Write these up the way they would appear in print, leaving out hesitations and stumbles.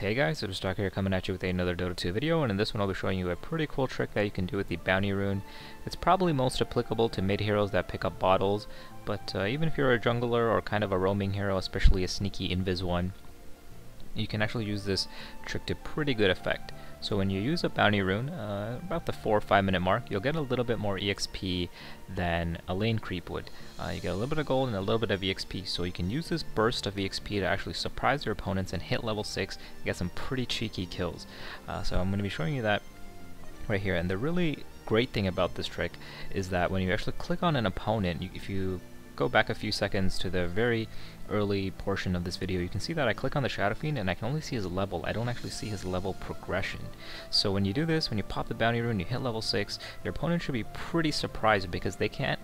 Hey guys, restocker here coming at you with another Dota 2 video, and in this one I'll be showing you a pretty cool trick that you can do with the Bounty Rune. It's probably most applicable to mid heroes that pick up bottles, but even if you're a jungler or kind of a roaming hero, especially a sneaky invis one, you can actually use this trick to pretty good effect. So when you use a Bounty Rune, about the 4 or 5 minute mark, you'll get a little bit more EXP than a lane creep would. You get a little bit of gold and a little bit of EXP, so you can use this burst of EXP to actually surprise your opponents and hit level 6 and get some pretty cheeky kills. So I'm going to be showing you that right here, and the really great thing about this trick is that when you actually click on an opponent, if you go back a few seconds to the very early portion of this video, you can see that I click on the Shadow Fiend and I can only see his level. I don't actually see his level progression. So when you do this, when you pop the Bounty Rune, you hit level 6, your opponent should be pretty surprised because they can't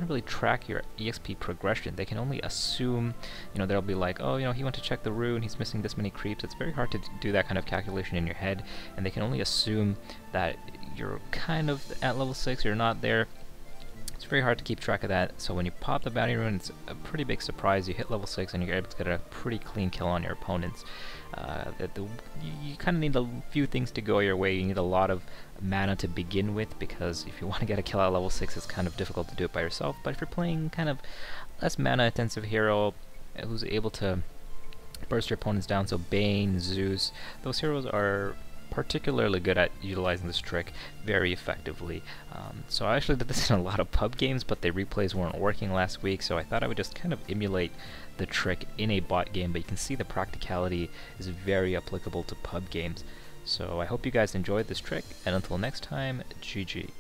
really track your EXP progression. They can only assume, they'll be like, oh, he went to check the rune, he's missing this many creeps. It's very hard to do that kind of calculation in your head, and they can only assume that you're kind of at level 6, you're not there. It's very hard to keep track of that, so when you pop the Bounty Rune, it's a pretty big surprise. You hit level 6 and you're able to get a pretty clean kill on your opponents. You kind of need a few things to go your way. You need a lot of mana to begin with, because if you want to get a kill at level 6, it's kind of difficult to do it by yourself. But if you're playing kind of less mana intensive hero who's able to burst your opponents down, so Bane, Zeus, those heroes are particularly good at utilizing this trick very effectively. So I actually did this in a lot of pub games, but the replays weren't working last week, so I thought I would just kind of emulate the trick in a bot game, but you can see the practicality is very applicable to pub games. So I hope you guys enjoyed this trick, and until next time, GG.